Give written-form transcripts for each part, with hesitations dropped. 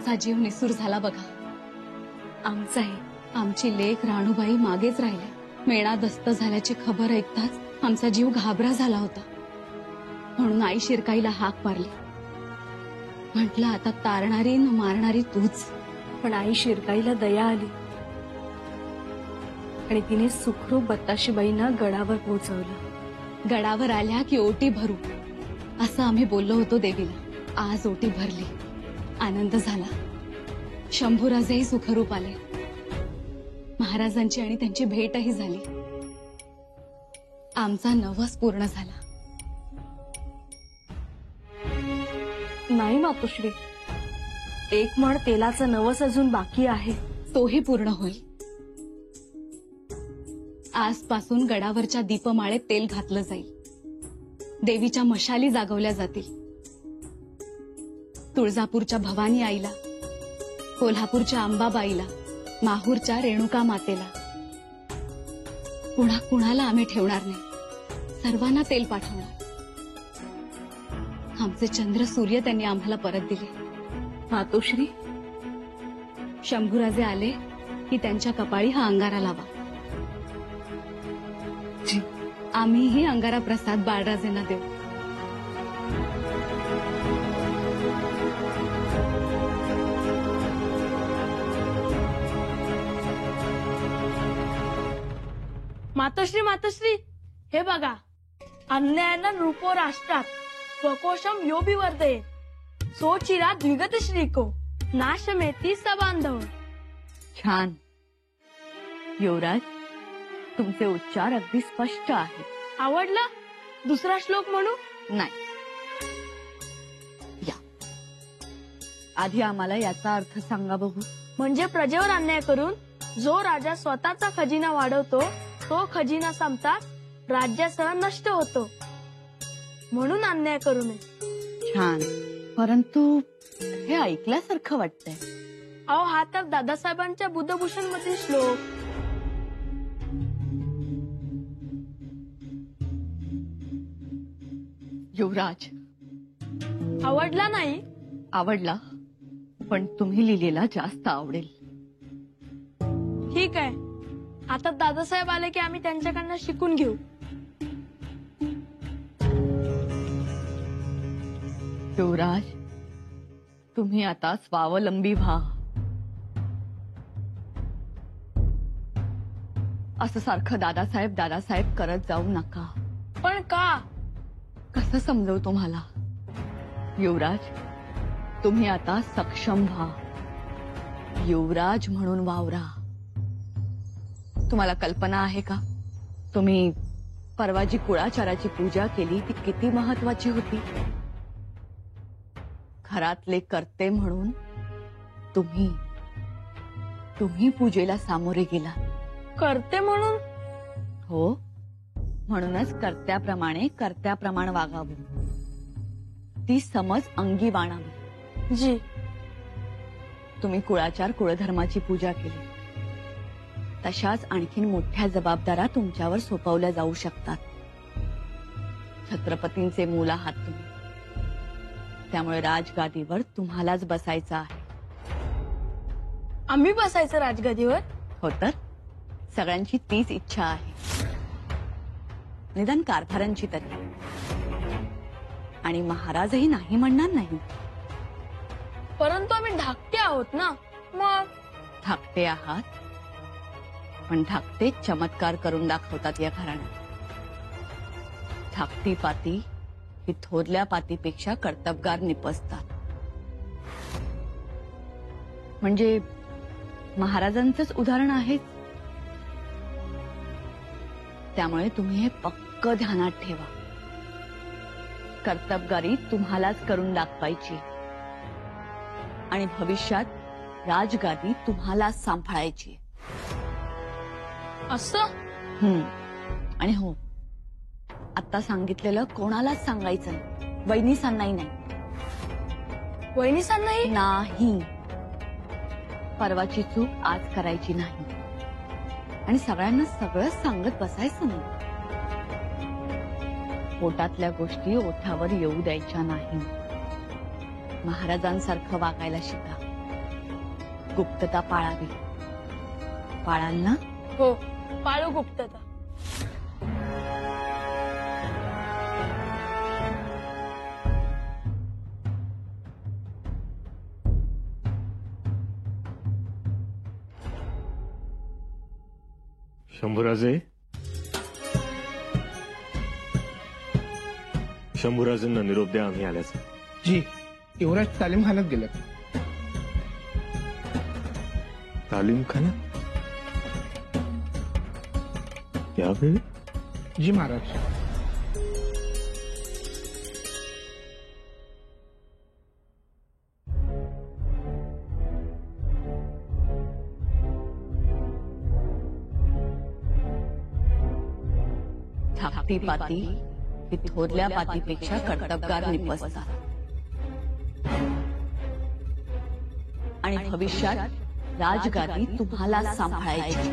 आमचा जीव निसूर झाला बघा. आमचाही. आमची लेक राणूबाई मागेच राहिली. मेणा दस्त झाल्याची खबर ऐकताच आमचा जीव घाबरा झाला होता. म्हणून आई शिरकाईला हाक मारली. म्हटलं आता तारणारी न मारणारी तूच. पण आई शिरकाईला दया आली आणि तिने सुखरूप बत्ताशीबाईंना गडावर पोहोचवलं. गडावर आल्या की ओटी भरू असं आम्ही बोललो होतो देवीला. आज ओटी भरली. आनंद झाला. शंभूराजेही सुखरूप आले. महाराजांची आणि त्यांची भेटही झाली. आमचा नवस पूर्ण झाला. नाही मातोश्री, एक म्हण तेलाचं नवस अजून बाकी आहे. तोही पूर्ण होईल. आजपासून गडावरच्या दीपमाळेत तेल घातलं जाईल. देवीच्या मशाली जागवल्या जातील. तुळजापूरच्या भवानी आईला, कोल्हापूरच्या अंबाबाईला, माहूरच्या रेणुका मातेला, पुन्हा कुणाला आम्ही ठेवणार नाही. सर्वांना तेल पाठवणार. आमचे चंद्र सूर्य त्यांनी आम्हाला परत दिले. मातोश्री, शंभूराजे आले की त्यांच्या कपाळी हा अंगारा लावा. आम्हीही अंगारा प्रसाद बाळराजेंना देऊ. मातोश्री मातोश्री, हे बघा, अन्यायानं नृपो राष्ट्रात स्वकोशम यो विवर्धये सोचिरा द्विगत श्रीको नाशमेती सबांधव. छान युवराज, तुमचे उच्चार अगदी स्पष्ट आहेत. आवडलं? दुसरा श्लोक म्हणू? नाही, या आधी आम्हाला याचा अर्थ सांगा बघू. म्हणजे प्रजेवर अन्याय करून जो राजा स्वतःचा खजिना वाढवतो तो खजिना संपतात राज्यासह नष्ट होतो. म्हणून अन्याय करू नये. छान, परंतु हे ऐकल्यासारखं वाटतंय. अहो, हा तर दादासाहेबांच्या बुद्धभूषण मधील श्लोक. युवराज, आवडला नाही? आवडला, पण तुम्ही लिहिलेला जास्त आवडेल. ठीक आहे, आता दादासाहेब आले की आम्ही त्यांच्याकडनं शिकून घेऊ. युवराज, तुम्ही आता स्वावलंबी व्हा. असं सारखं दादासाहेब दादासाहेब करत जाऊ नका. पण का? कसं समजवू तुम्हाला? युवराज, तुम्ही आता सक्षम व्हा. युवराज म्हणून वावरा. तुम्हाला कल्पना आहे का, तुम्ही परवा जी कुळाचाराची पूजा केली ती किती महत्वाची होती? घरातले कर्ते म्हणून तुम्ही पूजेला सामोरे गेला. करते म्हणून? हो, म्हणूनच कर्त्याप्रमाणे वागावं. ती समज अंगी बाणावी. जी. तुम्ही कुळाचार कुळधर्माची पूजा केली. तशाच आणखीन मोठ्या जबाबदाऱ्या तुमच्यावर सोपवल्या जाऊ शकतात. छत्रपतींचे मूल आहात तुम्ही, त्यामुळे राजगादीवर तुम्हालाच बसायचं आहे. आम्ही बसायचं राजगादीवर? हो तर, सगळ्यांची तीच इच्छा आहे, निदान कारभारांची तरी. आणि महाराजही नाही म्हणणार नाही. परंतु आम्ही धाकटे आहोत ना. मग धाकटे आहात, पण धाकटे चमत्कार करून दाखवतात या घराण्यात. धाकटी पाती ही थोरल्या पातीपेक्षा कर्तबगार निपजतात. म्हणजे महाराजांचंच उदाहरण आहे. त्यामुळे तुम्ही हे पक्क ध्यानात ठेवा. कर्तबगारी तुम्हालाच करून दाखवायची आणि भविष्यात राजगादी तुम्हालाच सांभाळायची. असं? आणि हो, आता सांगितलेलं कोणालाच सांगायचं नाही. वहिनीसांनाही नाही. वहिनीसांनाही नाही. परवाची चूक आज करायची नाही आणि सगळ्यांना सगळंच सांगत बसायचं नाही. पोटातल्या गोष्टी ओठावर येऊ द्यायच्या नाही. महाराजांसारखं वागायला शिका. गुप्तता पाळावी. पाळाल ना? हो, पाळू गुप्तता. शंभूराजे, शंभूराजेंना निरोप द्या आम्ही आल्याचं. जी, युवराज तालीमखान्यात गेले. तालीमखाना यावेळी? जी महाराज. धाकटी पाती ही थोरल्या पातीपेक्षा कर्तबगार निपजतात आणि भविष्यात राजगादी तुम्हाला सांभाळायची.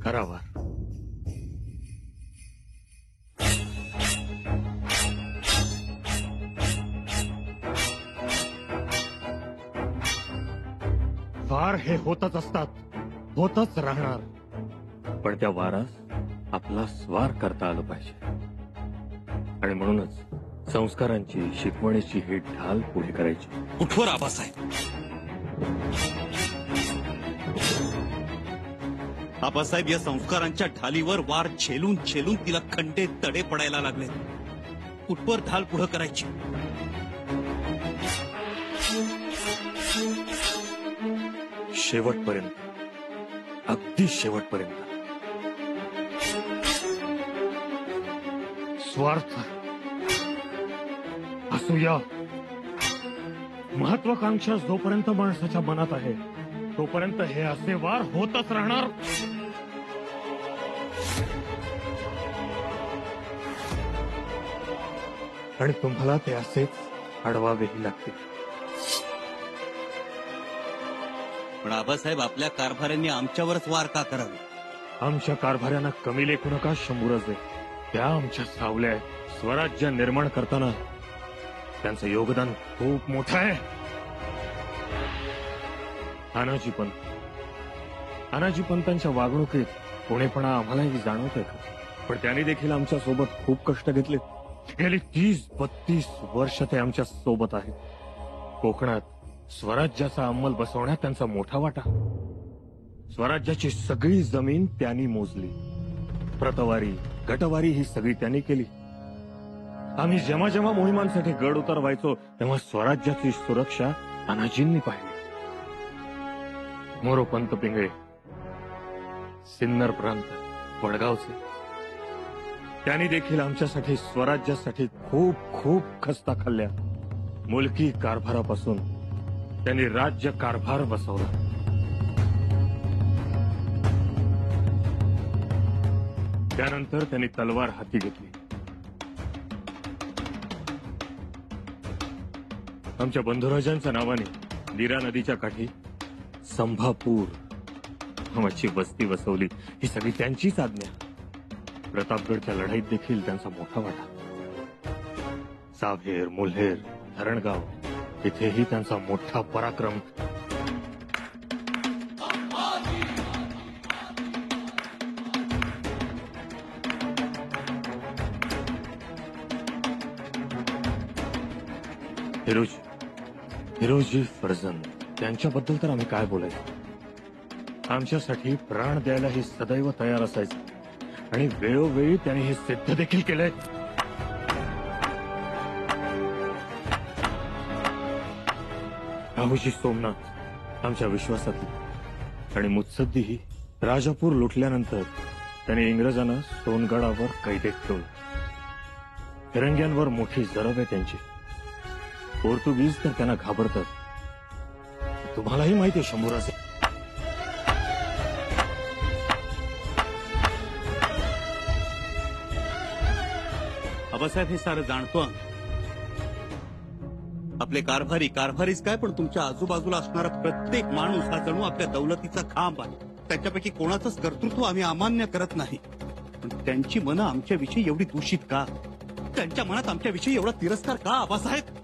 करावा. वार हे होतच असतात, होतच राहणार, पण त्या वारास आपला स्वार करता आलं पाहिजे. आणि म्हणूनच संस्कारांची, शिकवणीची ही ढाल पुढे करायची. कुठवर आबासाहेब? आबासाहेब, या संस्कारांच्या ढालीवर वार झेलून झेलून तिला खंडे तडे पडायला लागले. कुठवर ढाल पुढे करायची? शेवटपर्यंत, अगदी शेवटपर्यंत. स्वार्थ, असूया, महत्वाकांक्षा जोपर्यंत माणसाच्या मनात आहे तोपर्यंत हे असे वार होतच राहणार. आणि तुम्हाला ते असेच अडवावेही लागतील. पण आबासाहेब, आपल्या कारभाऱ्यांनी आमच्यावरच वार का करावे? आमच्या कारभाऱ्यांना कमी लेखू नका शंभूराजे. त्या आमच्या सावल्या आहेत. स्वराज्य निर्माण करताना त्यांचं योगदान खूप मोठं आहे. तानाजी पंतांच्या वागणुकीत कोणेपणा आम्हालाही जाणवतोय का? पण त्यांनी देखील आमच्या सोबत खूप कष्ट घेतले. गेली 30-32 वर्ष ते आमच्या सोबत आहेत. कोकणात स्वराज्याचा अंमल बसवण्यात त्यांचा मोठा वाटा. स्वराज्याची सगळी जमीन त्यांनी मोजली. प्रतवारी, गटवारी ही सगळी त्यांनी केली. आम्ही जेव्हा जेव्हा मोहिमांसाठी गड उतरवायचो तेव्हा स्वराज्याची सुरक्षा तानाजींनी पाहिली. मोरोपंत पिंगळे, सिन्नर प्रांत, वडगावचे, त्यांनी देखील आमच्यासाठी, स्वराज्यासाठी खूप खूप खस्ता खाल्ल्या. मुलकी कारभारापासून त्यांनी राज्य कारभार बसवला. त्यानंतर त्यांनी तलवार हाती घेतली. आमच्या बंधुराजांच्या नावाने नीरा नदीच्या काठी संभापूर नावाची वस्ती बसवली. ही सगळी त्यांचीच आज्ञा. प्रतापगडच्या लढाईत देखील त्यांचा मोठा वाटा. सावेर, मुल्हेर, धरणगाव इथेही त्यांचा मोठा पराक्रम. हिरोजी फर्जन त्यांच्याबद्दल तर आम्ही काय बोलायचं. आमच्यासाठी प्राण द्यायला हे सदैव तयार असायचे आणि वेळोवेळी त्यांनी हे सिद्ध देखील केलंय. राहुजी सोमनाथ आमच्या विश्वासातली आणि मुत्सद्दीही. राजापूर लुटल्यानंतर त्यांनी इंग्रजांना सोनगडावर कैदेत ठेवलं. फिरंग्यांवर मोठी जरब आहे त्यांची. पोर्तुगीज तर त्यांना घाबरतात. तुम्हालाही माहिती आहे शंभूराजे. आबासाहेब हे सारं जाणतो आम्ही. आपले कारभारीच काय, पण तुमच्या आजूबाजूला असणारा प्रत्येक माणूस हा जणू आपल्या दौलतीचा खांब आहे. त्याच्यापैकी कोणाचंच कर्तृत्व आम्ही अमान्य करत नाही, पण त्यांची मनं आमच्याविषयी एवढी दूषित का? त्यांच्या मनात आमच्याविषयी एवढा तिरस्कार का आबासाहेब?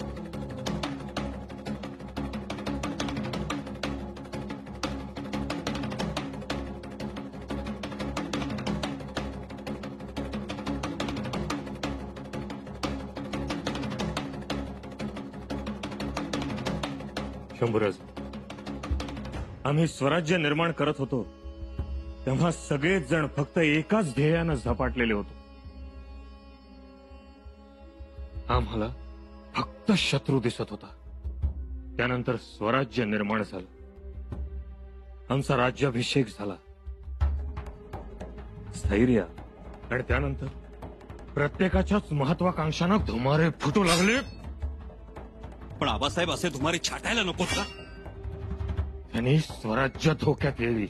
शंभूराज, आम्ही स्वराज्य निर्माण करत होतो तेव्हा सगळेच जण फक्त एकाच ध्येयानं झपाटलेले होतो. आम्हाला फक्त शत्रू दिसत होता. त्यानंतर स्वराज्य निर्माण झालं, आमचा राज्याभिषेक झाला, स्थैर्य, आणि त्यानंतर प्रत्येकाच्याच महत्वाकांक्षांना धुमारे फुटू लागले. पण आबासाहेब असे तुम्हाला छाटायला नकोत का? त्यांनी स्वराज्य धोक्यात येईल,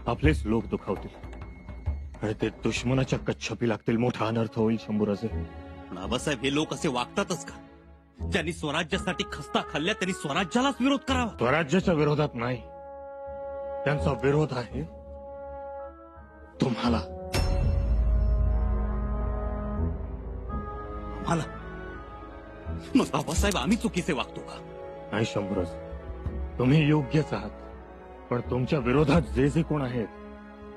आपलेच लोक दुखावतील आणि ते दुश्मनाच्या कच्छपी लागतील. मोठा अनर्थ होईल शंभूराजे. पण आबासाहेब हे लोक असे वागतातच का? ज्यांनी स्वराज्यासाठी खस्ता खाल्ल्या त्यांनी स्वराज्यालाच विरोध करावा. स्वराज्याच्या विरोधात नाही, त्यांचा विरोध आहे तुम्हाला. आम्हाला? मग आबासाहेब आम्ही चुकीचे वागतो का? नाही शंभूराज, तुम्ही योग्यच आहात, पण तुमच्या विरोधात जे जे कोण आहेत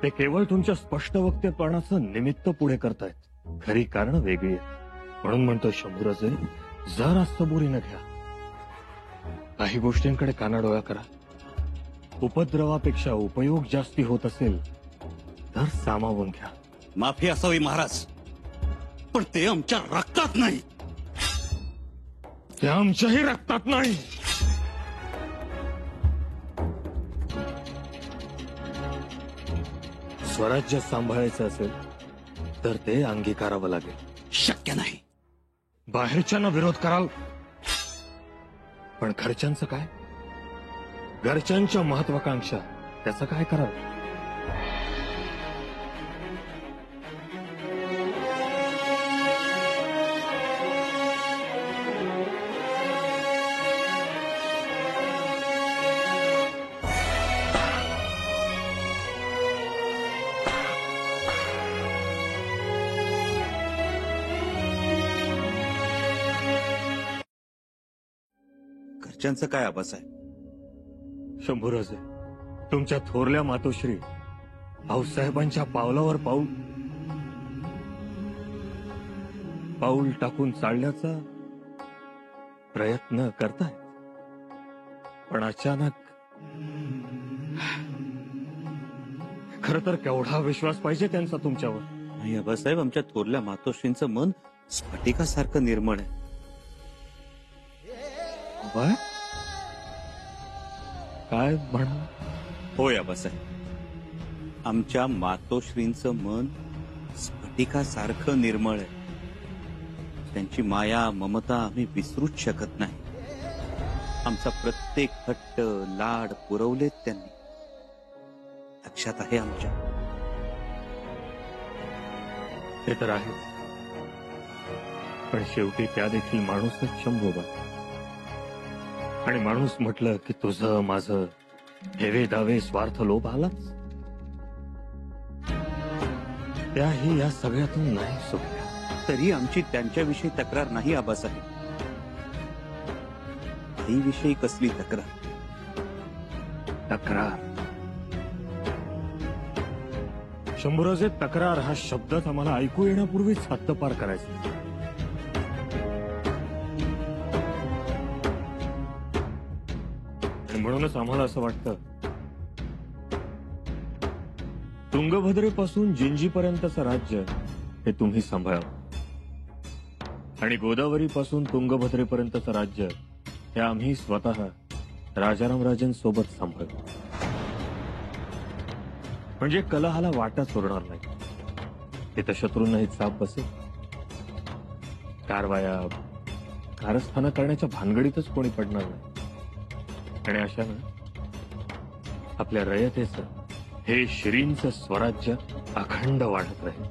ते केवळ तुमच्या स्पष्ट वक्तेपणाचं निमित्त पुढे करतायत. खरी कारण वेगळी आहेत. म्हणून म्हणतो शंभूराजे, जरा सबुरीनं घ्या. काही गोष्टींकडे कानाडोळा करा. उपद्रवापेक्षा उपयोग जास्ती होत असेल तर सामावून घ्या. माफी असावी महाराज, पण ते आमच्या रक्तात नाही. ते आमच्याही रक्तात नाही. स्वराज्य सांभाळायचं असेल तर ते अंगीकारावं लागेल. शक्य नाही. बाहेरच्यांना विरोध कराल, पण घरच्यांचं काय? घरच्यांच्या महत्वाकांक्षा त्याचं काय कराल? घरच्यांचं काय आबासाहेब? शंभूराजे, तुमच्या थोरल्या मातोश्री भाऊसाहेबांच्या पावलावर पाऊल टाकून चालण्याचा प्रयत्न करताय, पण अचानक खर तर केवढा विश्वास पाहिजे त्यांचा तुमच्यावर. नाही आबासाहेब, आमच्या थोरल्या मातोश्रींचं मन स्फटिकासारखं निर्मळ आहे. काय म्हणा? होय आबासाहेब, आमच्या मातोश्रींचं मन स्फटिकासारखं निर्मळ आहे. त्यांची माया ममता आम्ही विसरूच शकत नाही. आमचा प्रत्येक हट्ट लाड पुरवलेत त्यांनी, लक्षात आहे आमच्या. ते तर आहेच, पण शेवटी त्या देखील माणूसच शंभोबा. आणि माणूस म्हटलं की तुझं माझं हेवे दावे स्वार्थ लोभ आलाच. त्याही या सगळ्यातून नाही सुटल्या. तरी आमची त्यांच्याविषयी तक्रार नाही आबासाहेब. आईविषयी कसली तक्रार? तक्रार शंभूराजे, तक्रार हा शब्दच आम्हाला ऐकू येण्यापूर्वीच हद्दपार करायचा. म्हणूनच आम्हाला असं वाटतं, तुंगभद्रेपासून जिंजीपर्यंतचं राज्य हे तुम्ही सांभाळावं आणि गोदावरीपासून तुंगभद्रेपर्यंतचं राज्य हे आम्ही स्वतः राजारामराजेंसोबत सांभाळू. म्हणजे कलहाला वाटाच उरणार नाही. तिथं शत्रूंनाही चाप बसेल. कारवाया कारस्थानं करण्याच्या भानगडीतच कोणी पडणार नाही. आणि अशानं आपल्या रयतेचं हे श्रींचं स्वराज्य अखंड वाढत राहील.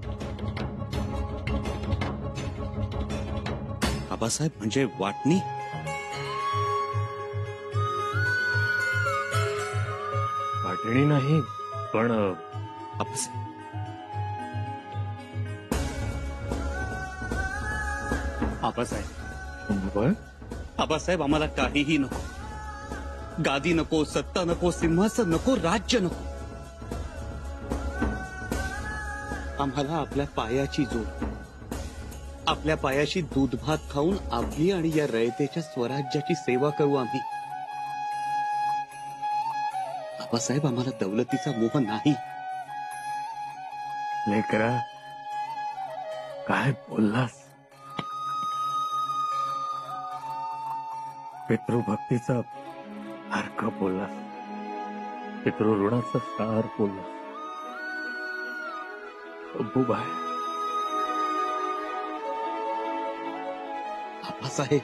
आबासाहेब म्हणजे वाटणी? वाटणी नाही, पण आबासाहेब, आबासाहेब, बर आबासाहेब, आम्हाला काहीही नको. गादी नको, सत्ता नको, सिंहासन नको, राज्य नको. आम्हाला आपल्या पायाची जोड, आपल्या पायाशी दूध भात खाऊन आपली आणि या रयतेच्या स्वराज्याची सेवा करू आम्ही. आबासाहेब, आम्हाला दौलतीचा मोह नाही. लेकरा, काय बोललास? पितृभक्तीचा अर्क बोललास, पितृऋणाचा सार बोललास. अब्बूबाई, आबासाहेब,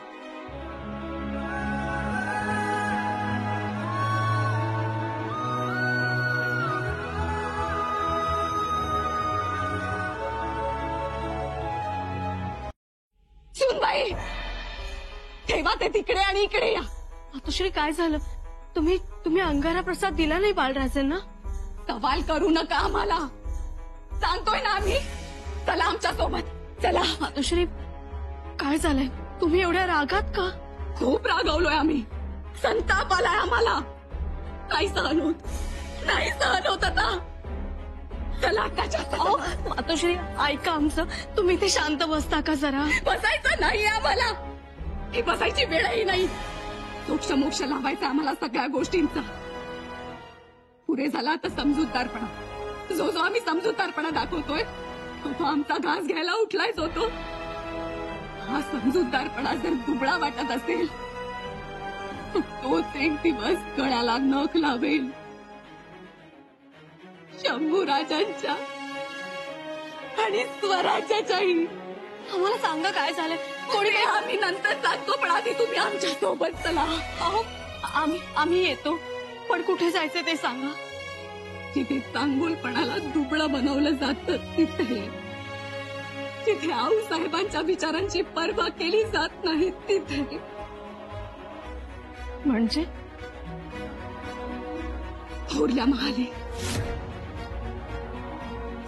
सुनबाई, ठेवा ते तिकडे आणि इकडे या. मातोश्री, काय झालं? तुम्ही अंगारा प्रसाद दिला नाही बाळराजेंना? सवाल करू नका आम्हाला, सांगतोय ना आम्ही. चला आमच्या सोबत, चला. मातोश्री, काय झालंय? तुम्ही एवढ्या रागात का? खूप रागवलोय आम्ही, संताप आलाय आम्हाला. नाही सहन होत, नाही सहन होत आता. चला त्याच्या अहो, मातोश्री, ऐका आमचं. तुम्ही ते शांत बसता का जरा? बसायचं नाही आम्हाला, ही बसायची वेळही नाही. मोक्ष लावायचा आम्हाला सगळ्या गोष्टींचा. पुरे झाला आता समजूतदारपणा. जो आम्ही समजूतदारपणा दाखवतोय तो आमचा घास घ्यायला उठलाय. तो हा समजूतदारपणा जर दुबळा वाटत असेल, तोच एक दिवस गळ्याला नख लावेल शंभू राजांच्या आणि स्वराज्याच्याही. आम्हाला सांगा काय झालंय. कोणी आम्ही नंतर सांगतो, पण आधी तुम्ही आमच्या सोबत चला. अहो, आम्ही येतो, पण कुठे जायचं ते सांगा. जिथे चांगुलपणाला दुबळं बनवलं जातं तिथे, जिथे आऊसाहेबांच्या विचारांची पर्वा केली जात नाही तिथे. म्हणजे थोरल्या महाले,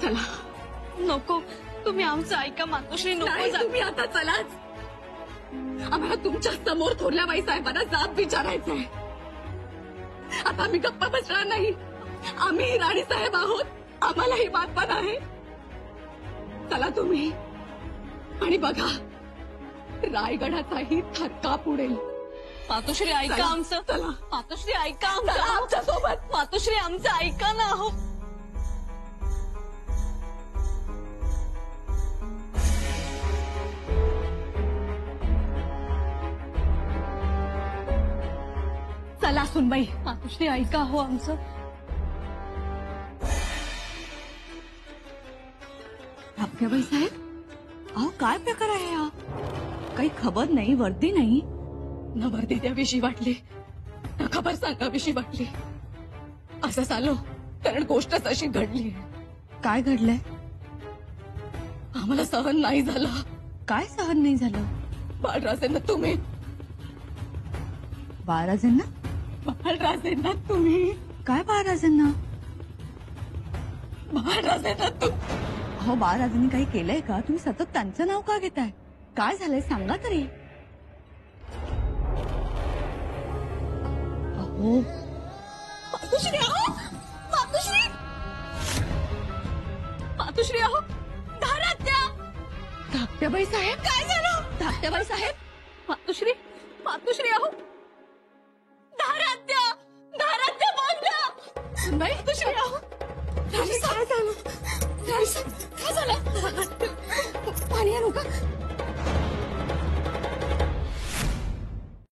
चला. नको, तुम्ही आमचं ऐका मातोश्री. नको नाही, जा. तुम्ही आता चलाच. आम्हाला तुमच्या समोर थोरल्या बाईसाहेबांना जाब विचारायचा आहे. आता आम्ही गप्पा बसणार नाही. आम्ही राणीसाहेब आहोत, आम्हालाही मानपान आहे. चला तुम्ही, आणि बघा रायगडाचाही थरकाप उडेल. मातोश्री, ऐका चला, आमचं. चला. मातोश्री, ऐका चला आमचं. आमच्या सोबत. मातोश्री, आमचं ऐका ना. हो, चला सुनबाई. मातोश्री, ऐका हो आमचं. धाकट्याबाई साहेब, अहो काय प्रकार आहे हा? काही खबर नाही, वर्दी नाही. न वर्दी द्याविषयी वाटली, न खबर सांगाविषयी वाटली. असं झालं कारण गोष्टच अशी घडली. काय घडलंय? आम्हाला सहन नाही झालं. काय सहन नाही झालं? बाळराजेंना तुम्ही, बाळराजेंना? बाळराजेंना तुम्ही, काय बाळराजेंना? बाळराजेंना तुम्ही. अहो, बाळराजांनी काही केलंय का? तुम्ही सतत त्यांचं नाव का घेताय? काय झालंय सांगा तरी. अहो, मातोश्री आहो, मातोश्री, मातोश्री आहो, दारात द्या. धाकट्याबाई साहेब, काय झालं? धाकट्याबाई साहेब, मातोश्री, मातोश्री, अहो, दारात द्या, दारात द्या, बांधा. नाही. मातोश्री आहो, काय झालं? काय झालं? पाणी आणू का?